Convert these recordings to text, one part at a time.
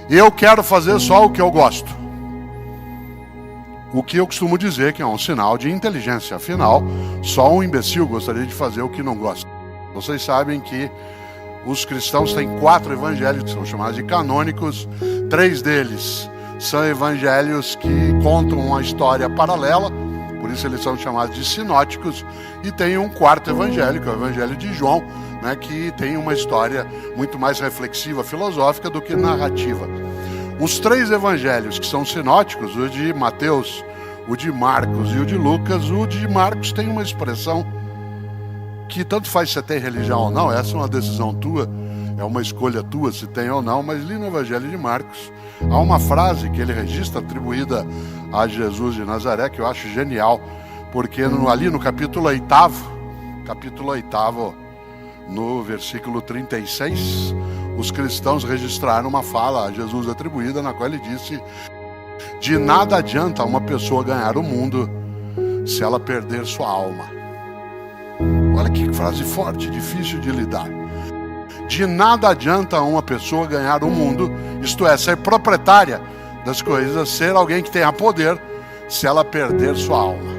Eu quero fazer só o que eu gosto. O que eu costumo dizer que é um sinal de inteligência. Afinal, só um imbecil gostaria de fazer o que não gosta. Vocês sabem que os cristãos têm 4 evangelhos que são chamados de canônicos. 3 deles são evangelhos que contam uma história paralela, por isso eles são chamados de sinóticos. E tem um 4º evangelho, que é o evangelho de João, que tem uma história muito mais reflexiva, filosófica do que narrativa. Os 3 evangelhos que são sinóticos, o de Mateus, o de Marcos e o de Lucas, o de Marcos tem uma expressão que tanto faz se você tem religião ou não, essa é uma decisão tua, é uma escolha tua se tem ou não, mas ali no evangelho de Marcos há uma frase que ele registra atribuída a Jesus de Nazaré, que eu acho genial, porque ali no capítulo 8º, no versículo 36, os cristãos registraram uma fala a Jesus atribuída, na qual ele disse: de nada adianta uma pessoa ganhar o mundo se ela perder sua alma. Olha que frase forte, difícil de lidar. De nada adianta uma pessoa ganhar o mundo, isto é, ser proprietária das coisas, ser alguém que tenha poder, se ela perder sua alma.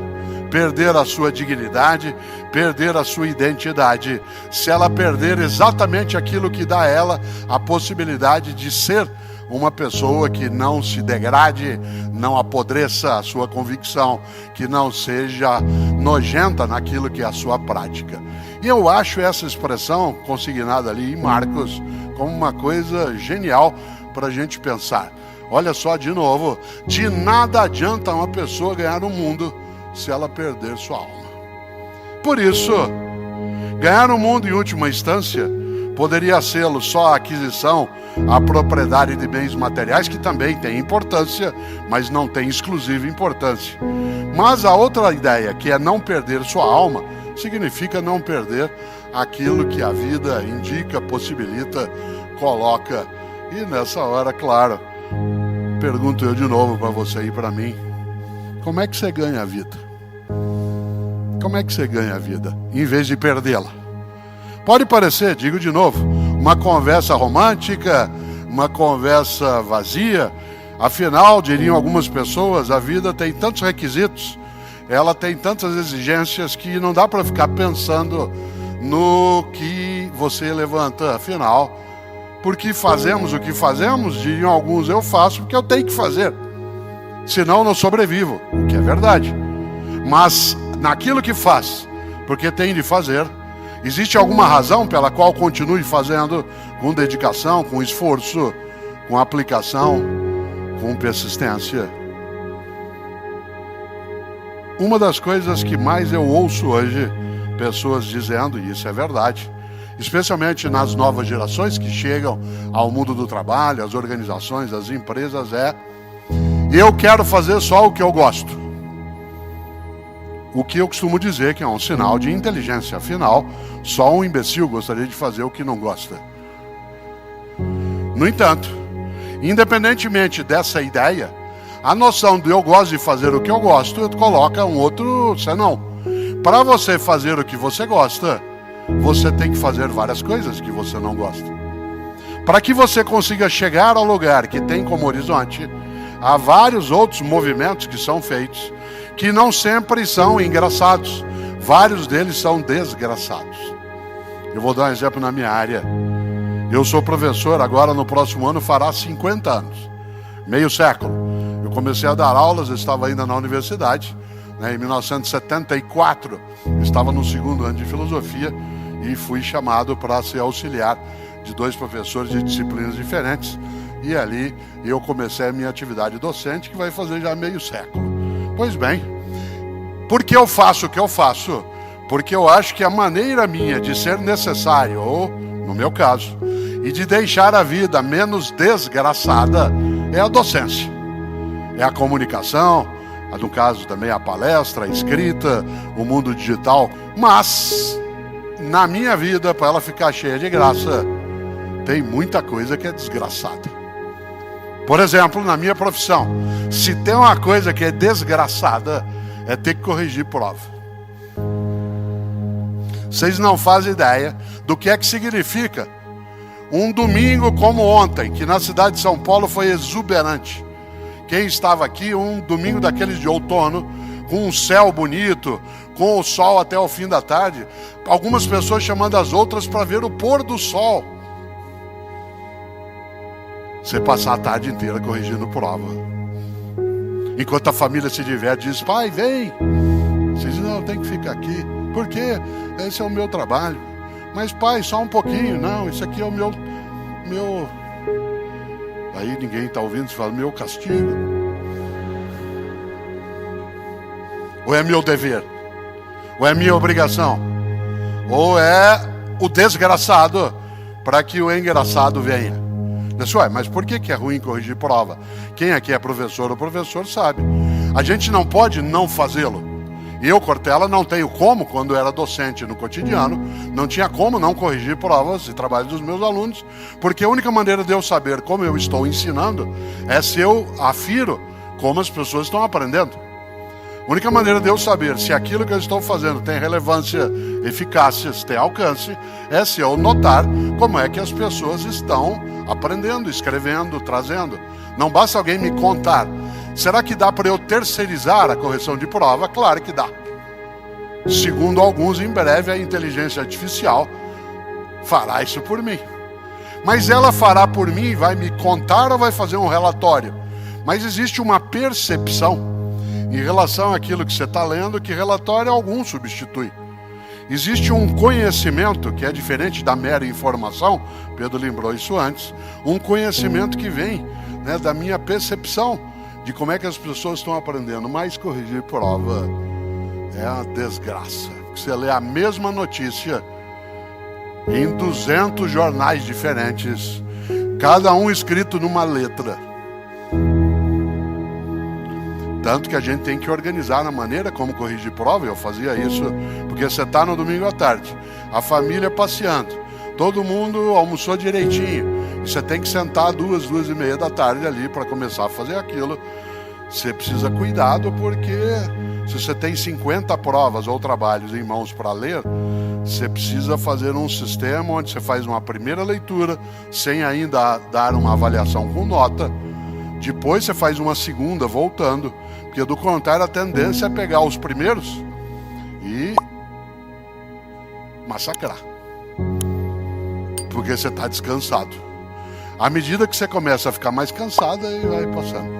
Perder a sua dignidade, perder a sua identidade, se ela perder exatamente aquilo que dá a ela a possibilidade de ser uma pessoa que não se degrade, não apodreça a sua convicção, que não seja nojenta naquilo que é a sua prática. E eu acho essa expressão consignada ali em Marcos como uma coisa genial para a gente pensar. Olha só de novo, de nada adianta uma pessoa ganhar o mundo se ela perder sua alma. Por isso, ganhar o mundo em última instância poderia ser só a aquisição, a propriedade de bens materiais, que também tem importância, mas não tem exclusiva importância. Mas a outra ideia, que é não perder sua alma, significa não perder aquilo que a vida indica, possibilita, coloca. E nessa hora, claro, pergunto eu de novo para você e para mim: como é que você ganha a vida? Como é que você ganha a vida, em vez de perdê-la? Pode parecer, digo de novo, uma conversa romântica, uma conversa vazia. Afinal, diriam algumas pessoas, a vida tem tantos requisitos, ela tem tantas exigências que não dá para ficar pensando no que você levanta. Afinal, porque fazemos o que fazemos, diriam alguns, eu faço porque eu tenho que fazer, senão não sobrevivo, o que é verdade. Mas naquilo que faz, porque tem de fazer, existe alguma razão pela qual continue fazendo com dedicação, com esforço, com aplicação, com persistência. Uma das coisas que mais eu ouço hoje pessoas dizendo, e isso é verdade, especialmente nas novas gerações que chegam ao mundo do trabalho, às organizações, às empresas, é: eu quero fazer só o que eu gosto. O que eu costumo dizer que é um sinal de inteligência. Afinal, só um imbecil gostaria de fazer o que não gosta. No entanto, independentemente dessa ideia, a noção de eu gosto de fazer o que eu gosto coloca um outro senão. Para você fazer o que você gosta, você tem que fazer várias coisas que você não gosta. Para que você consiga chegar ao lugar que tem como horizonte, há vários outros movimentos que são feitos, que não sempre são engraçados. Vários deles são desgraçados. Eu vou dar um exemplo na minha área. Eu sou professor, agora no próximo ano fará 50 anos. Meio século. Eu comecei a dar aulas, eu estava ainda na universidade. Em 1974, eu estava no 2º ano de filosofia e fui chamado para ser auxiliar de 2 professores de disciplinas diferentes. E ali eu comecei a minha atividade docente, que vai fazer já meio século. Pois bem, por que eu faço o que eu faço? Porque eu acho que a maneira minha de ser necessário, ou no meu caso, e de deixar a vida menos desgraçada, é a docência. É a comunicação, no caso também a palestra, a escrita, o mundo digital. Mas, na minha vida, para ela ficar cheia de graça, tem muita coisa que é desgraçada. Por exemplo, na minha profissão, se tem uma coisa que é desgraçada, é ter que corrigir prova. Vocês não fazem ideia do que é que significa Um domingo como ontem, que na cidade de São Paulo foi exuberante. Quem estava aqui, um domingo daqueles de outono, com um céu bonito, com o sol até o fim da tarde, algumas pessoas chamando as outras para ver o pôr do sol. Você passar a tarde inteira corrigindo prova. Enquanto a família se diverte, diz: pai, vem. Você diz: não, tem que ficar aqui. Por quê? Esse é o meu trabalho. Mas pai, só um pouquinho. Não, isso aqui é o meu... Aí ninguém está ouvindo, você fala: meu castigo. Ou é meu dever? Ou é minha obrigação? Ou é o desgraçado para que o engraçado venha? Mas por que é ruim corrigir prova? Quem aqui é professor, o professor sabe. A gente não pode não fazê-lo. Eu, Cortella, não tenho como, quando era docente no cotidiano, não tinha como não corrigir provas e trabalhos dos meus alunos, porque a única maneira de eu saber como eu estou ensinando é se eu afiro como as pessoas estão aprendendo. A única maneira de eu saber se aquilo que eu estou fazendo tem relevância, eficácia, se tem alcance, é se eu notar como é que as pessoas estão aprendendo, escrevendo, trazendo. Não basta alguém me contar. Será que dá para eu terceirizar a correção de prova? Claro que dá. Segundo alguns, em breve a inteligência artificial fará isso por mim. Mas ela fará por mim, vai me contar ou vai fazer um relatório? Mas existe uma percepção em relação àquilo que você está lendo, que relatório algum substitui. Existe um conhecimento que é diferente da mera informação, Pedro lembrou isso antes, um conhecimento que vem, né, da minha percepção de como é que as pessoas estão aprendendo. Mas corrigir prova é uma desgraça. Você lê a mesma notícia em 200 jornais diferentes, cada um escrito numa letra. Tanto que a gente tem que organizar na maneira como corrigir prova. Eu fazia isso porque você está no domingo à tarde, a família passeando, todo mundo almoçou direitinho, e você tem que sentar 2h30 da tarde ali para começar a fazer aquilo. Você precisa cuidado, porque se você tem 50 provas ou trabalhos em mãos para ler, você precisa fazer um sistema onde você faz uma primeira leitura sem ainda dar uma avaliação com nota. Depois você faz uma segunda voltando, porque do contrário a tendência é pegar os primeiros e massacrar, porque você está descansado. À medida que você começa a ficar mais cansado, aí vai passando.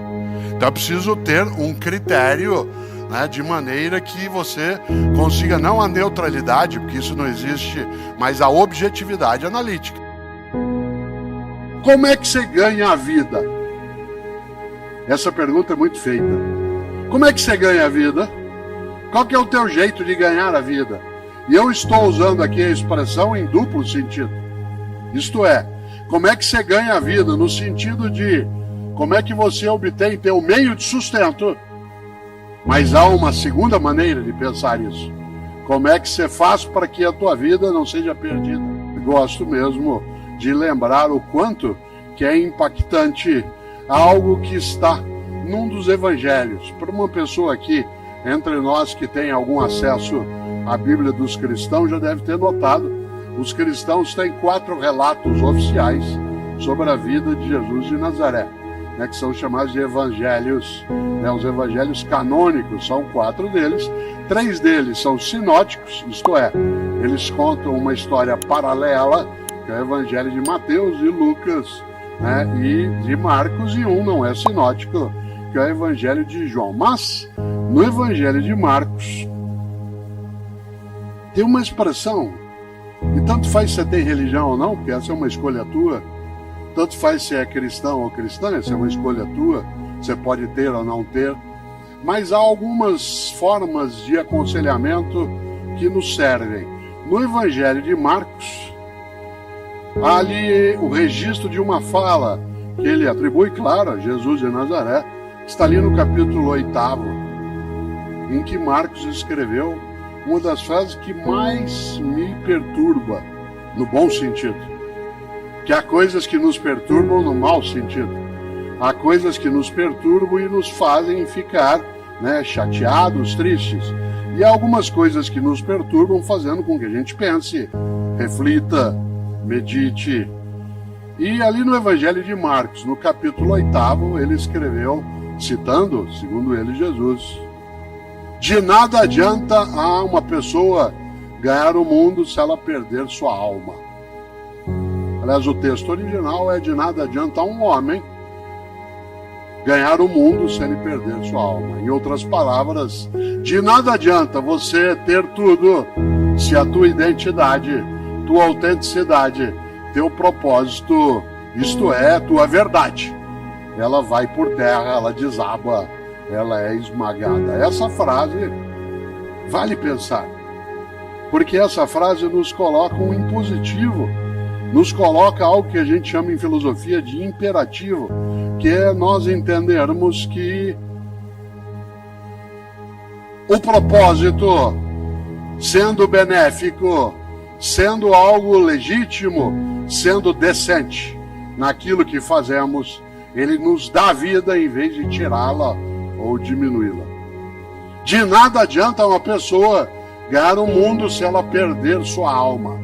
Então é preciso ter um critério, né, de maneira que você consiga não a neutralidade, porque isso não existe, mas a objetividade analítica. Como é que você ganha a vida? Essa pergunta é muito feita. Como é que você ganha a vida? Qual que é o teu jeito de ganhar a vida? E eu estou usando aqui a expressão em duplo sentido. Isto é, como é que você ganha a vida? No sentido de como é que você obtém teu meio de sustento. Mas há uma segunda maneira de pensar isso. Como é que você faz para que a tua vida não seja perdida? Gosto mesmo de lembrar o quanto que é impactante algo que está num dos evangelhos. Para uma pessoa aqui entre nós que tem algum acesso à Bíblia dos cristãos, já deve ter notado, os cristãos têm 4 relatos oficiais sobre a vida de Jesus de Nazaré, né, que são chamados de evangelhos, né, os evangelhos canônicos. São 4 deles, 3 deles são sinóticos, isto é, eles contam uma história paralela, que é o evangelho de Mateus e Lucas, né, e de Marcos, e um não é sinótico, que é o evangelho de João. Mas no evangelho de Marcos tem uma expressão, e tanto faz se você tem religião ou não, porque essa é uma escolha tua, tanto faz se é cristão ou cristã, essa é uma escolha tua, você pode ter ou não ter, mas há algumas formas de aconselhamento que nos servem. No evangelho de Marcos, há ali o registro de uma fala que ele atribui, claro, a Jesus de Nazaré. Está ali no capítulo 8, em que Marcos escreveu uma das frases que mais me perturba, no bom sentido. Que há coisas que nos perturbam no mau sentido. Há coisas que nos perturbam e nos fazem ficar, né, chateados, tristes. E há algumas coisas que nos perturbam fazendo com que a gente pense, reflita, medite, E ali no Evangelho de Marcos, no capítulo 8, ele escreveu, citando, segundo ele, Jesus: de nada adianta a uma pessoa ganhar o mundo se ela perder sua alma. Aliás, o texto original é: de nada adianta a um homem ganhar o mundo se ele perder sua alma. Em outras palavras, de nada adianta você ter tudo se a tua identidade, tua autenticidade, teu propósito, isto é, tua verdade, ela vai por terra, ela desaba, ela é esmagada. Essa frase vale pensar, porque essa frase nos coloca um impositivo, nos coloca algo que a gente chama em filosofia de imperativo, que é nós entendermos que o propósito, sendo benéfico, sendo algo legítimo, sendo decente naquilo que fazemos, ele nos dá vida em vez de tirá-la ou diminuí-la. De nada adianta uma pessoa ganhar o mundo se ela perder sua alma.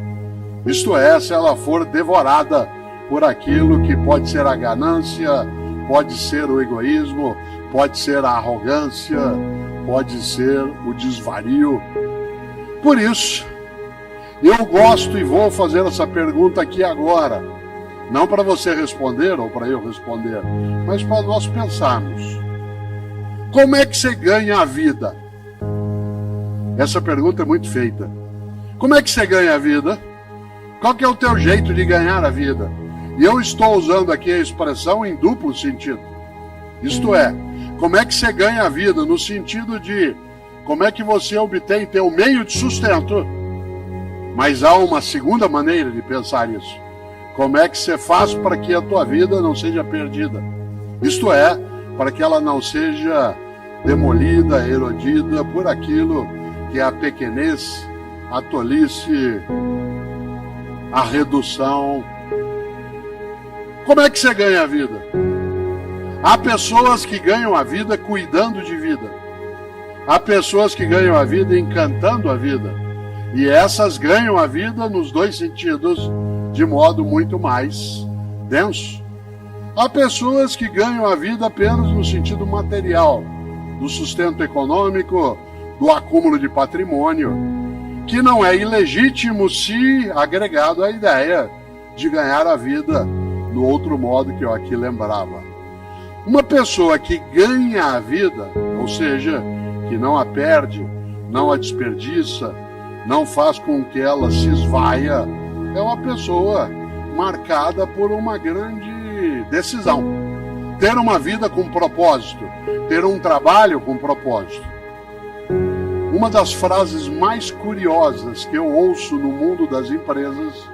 Isto é, se ela for devorada por aquilo que pode ser a ganância, pode ser o egoísmo, pode ser a arrogância, pode ser o desvario. Por isso, eu gosto e vou fazer essa pergunta aqui agora, não para você responder ou para eu responder, mas para nós pensarmos. Como é que você ganha a vida? Essa pergunta é muito feita. Como é que você ganha a vida? Qual que é o teu jeito de ganhar a vida? E eu estou usando aqui a expressão em duplo sentido. Isto é, como é que você ganha a vida no sentido de como é que você obtém teu meio de sustento. Mas há uma segunda maneira de pensar isso. Como é que você faz para que a tua vida não seja perdida? Isto é, para que ela não seja demolida, erodida por aquilo que é a pequenez, a tolice, a redução. Como é que você ganha a vida? Há pessoas que ganham a vida cuidando de vida. Há pessoas que ganham a vida encantando a vida. E essas ganham a vida nos dois sentidos, de modo muito mais denso. Há pessoas que ganham a vida apenas no sentido material, do sustento econômico, do acúmulo de patrimônio, que não é ilegítimo se agregado à ideia de ganhar a vida no outro modo que eu aqui lembrava. Uma pessoa que ganha a vida, ou seja, que não a perde, não a desperdiça, não faz com que ela se esvaia, é uma pessoa marcada por uma grande decisão. Ter uma vida com propósito, ter um trabalho com propósito. Uma das frases mais curiosas que eu ouço no mundo das empresas,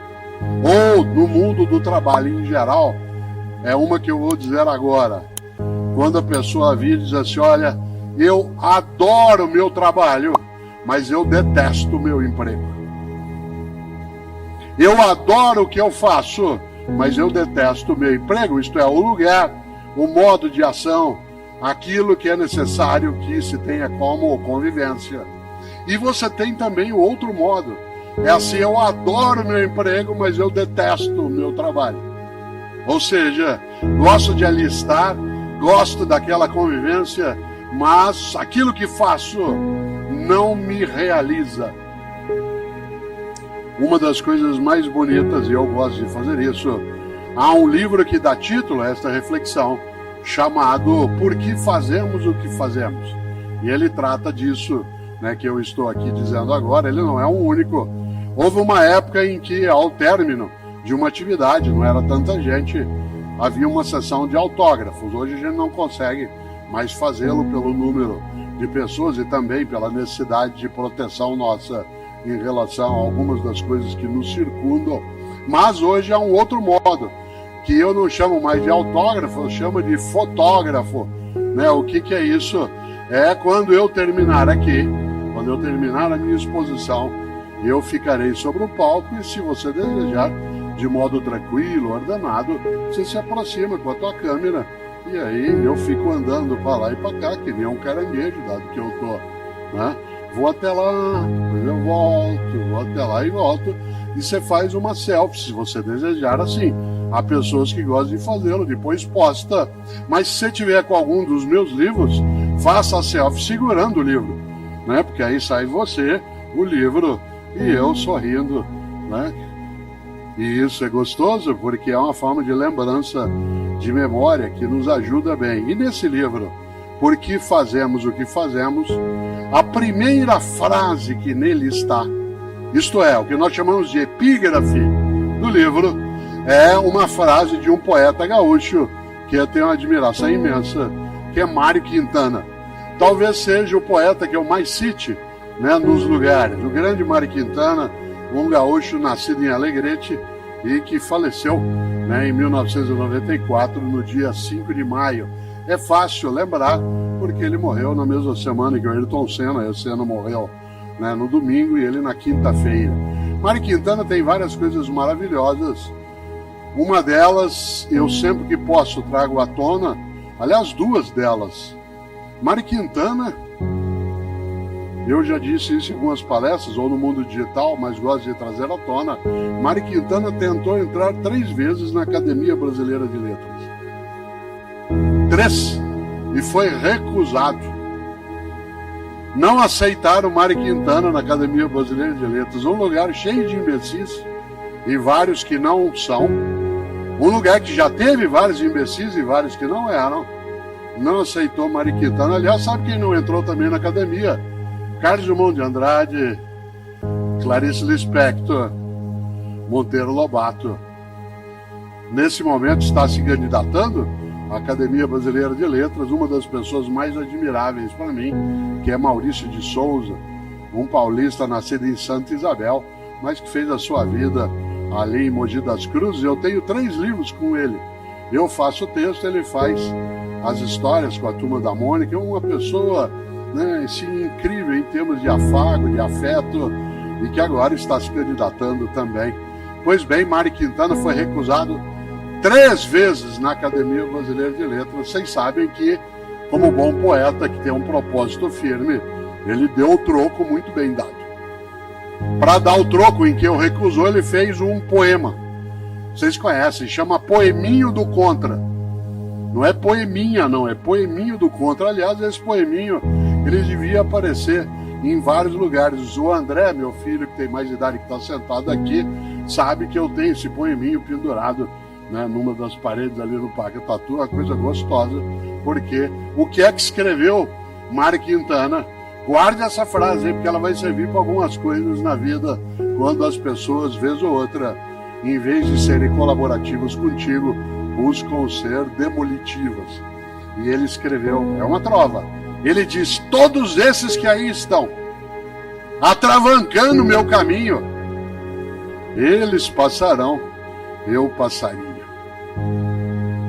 ou no mundo do trabalho em geral, é uma que eu vou dizer agora. Quando a pessoa vira e diz assim: olha, eu adoro o meu trabalho, mas eu detesto o meu emprego. Eu adoro o que eu faço, mas eu detesto o meu emprego. Isto é, o lugar, o modo de ação, aquilo que é necessário que se tenha como convivência. E você tem também o outro modo. É assim: eu adoro o meu emprego, mas eu detesto o meu trabalho. Ou seja, gosto de ali estar, gosto daquela convivência, mas aquilo que faço não me realiza. Uma das coisas mais bonitas, e eu gosto de fazer isso, há um livro que dá título a esta reflexão, chamado Por que Fazemos o que Fazemos? E ele trata disso, né, que eu estou aqui dizendo agora. Ele não é o único. Houve uma época em que, ao término de uma atividade, não era tanta gente, havia uma sessão de autógrafos. Hoje a gente não consegue mais fazê-lo pelo número de pessoas e também pela necessidade de proteção nossa em relação a algumas das coisas que nos circundam. Mas hoje há um outro modo, que eu não chamo mais de autógrafo, eu chamo de fotógrafo. Né? O que é isso? É quando eu terminar aqui, quando eu terminar a minha exposição, eu ficarei sobre o palco e, se você desejar, de modo tranquilo, ordenado, você se aproxima com a tua câmera e aí eu fico andando para lá e para cá, que nem um caranguejo, dado que eu tô, né? Vou até lá, depois eu volto, vou até lá e volto, e você faz uma selfie, se você desejar assim. Há pessoas que gostam de fazê-lo, depois posta. Mas se você tiver com algum dos meus livros, faça a selfie segurando o livro, né? Porque aí sai você, o livro, e eu sorrindo, né? E isso é gostoso porque é uma forma de lembrança, de memória, que nos ajuda bem. E nesse livro, Por que Fazemos o que Fazemos, a primeira frase que nele está, isto é, o que nós chamamos de epígrafe do livro, é uma frase de um poeta gaúcho que eu tenho uma admiração imensa, que é Mário Quintana. Talvez seja o poeta que eu mais cite, né, nos lugares. O grande Mário Quintana, um gaúcho nascido em Alegrete e que faleceu, né, em 1994, no dia 5 de maio. É fácil lembrar, porque ele morreu na mesma semana que o Ayrton Senna. Esse ano morreu, né, no domingo e ele na quinta-feira. Mário Quintana tem várias coisas maravilhosas. Uma delas, eu sempre que posso trago à tona, aliás, duas delas. Mário Quintana, eu já disse isso em algumas palestras, ou no mundo digital, mas gosto de trazer à tona. Mário Quintana tentou entrar 3 vezes na Academia Brasileira de Letras. 3. E foi recusado. Não aceitaram Mário Quintana na Academia Brasileira de Letras. Um lugar cheio de imbecis e vários que não são. Um lugar que já teve vários imbecis e vários que não eram. Não aceitou Mário Quintana. Aliás, sabe quem não entrou também na academia? Carlos Drummond de Andrade, Clarice Lispector, Monteiro Lobato. Nesse momento está se candidatando à Academia Brasileira de Letras uma das pessoas mais admiráveis para mim, que é Maurício de Souza, um paulista nascido em Santa Isabel, mas que fez a sua vida ali em Mogi das Cruzes. Eu tenho 3 livros com ele. Eu faço o texto, ele faz as histórias com a Turma da Mônica. É uma pessoa, né, assim, incrível em termos de afago, de afeto, e que agora está se candidatando também. Pois bem, Mário Quintana foi recusado 3 vezes na Academia Brasileira de Letras. Vocês sabem que, como bom poeta que tem um propósito firme, ele deu o troco muito bem dado. Para dar o troco em que eu recusou, ele fez um poema. Vocês conhecem, chama Poeminho do Contra. Não é poeminha, não, é Poeminho do Contra. Aliás, esse poeminho, ele devia aparecer em vários lugares. O André, meu filho, que tem mais idade, que está sentado aqui, sabe que eu tenho esse poeminho pendurado, né, numa das paredes ali no Parque Tatu. Uma coisa gostosa, porque o que é que escreveu Mário Quintana? Guarde essa frase aí, porque ela vai servir para algumas coisas na vida, quando as pessoas, vez ou outra, em vez de serem colaborativas contigo, buscam ser demolitivas. E ele escreveu, é uma trova, ele diz: todos esses que aí estão, atravancando meu caminho, eles passarão, eu passaria.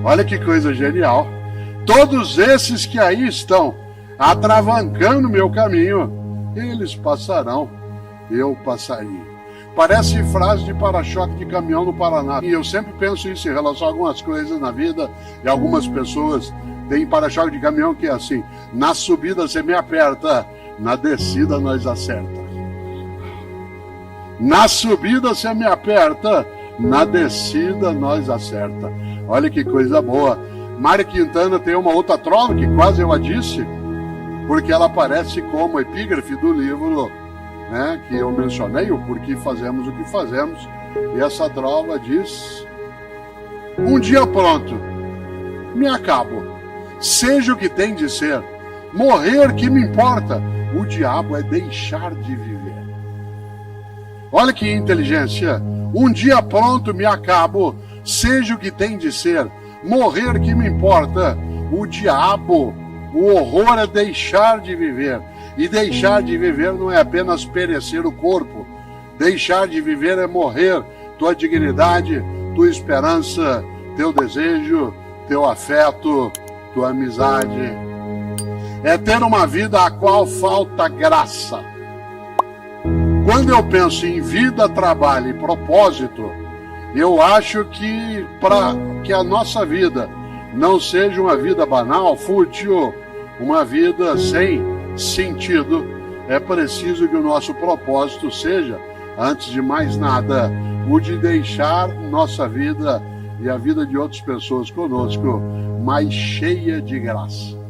Olha que coisa genial. Todos esses que aí estão, atravancando meu caminho, eles passarão, eu passaria. Parece frase de para-choque de caminhão no Paraná. E eu sempre penso isso em relação a algumas coisas na vida, e algumas pessoas têm para-choque de caminhão que é assim: na subida você me aperta, na descida nós acerta. Na subida você me aperta, na descida nós acerta. Olha que coisa boa. Mário Quintana tem uma outra trova que quase eu a disse, porque ela aparece como epígrafe do livro, né, que eu mencionei, o Por que Fazemos o que Fazemos. E essa trova diz: um dia pronto, me acabo, seja o que tem de ser, morrer que me importa, o diabo é deixar de viver. Olha que inteligência. Um dia pronto, me acabo, seja o que tem de ser, morrer que me importa, o diabo, o horror é deixar de viver. E deixar de viver não é apenas perecer o corpo. Deixar de viver é morrer tua dignidade, tua esperança, teu desejo, teu afeto, tua amizade. É ter uma vida a qual falta graça. Quando eu penso em vida, trabalho e propósito, eu acho que para que a nossa vida não seja uma vida banal, fútil, uma vida sem sentido, é preciso que o nosso propósito seja, antes de mais nada, o de deixar nossa vida e a vida de outras pessoas conosco mais cheia de graça.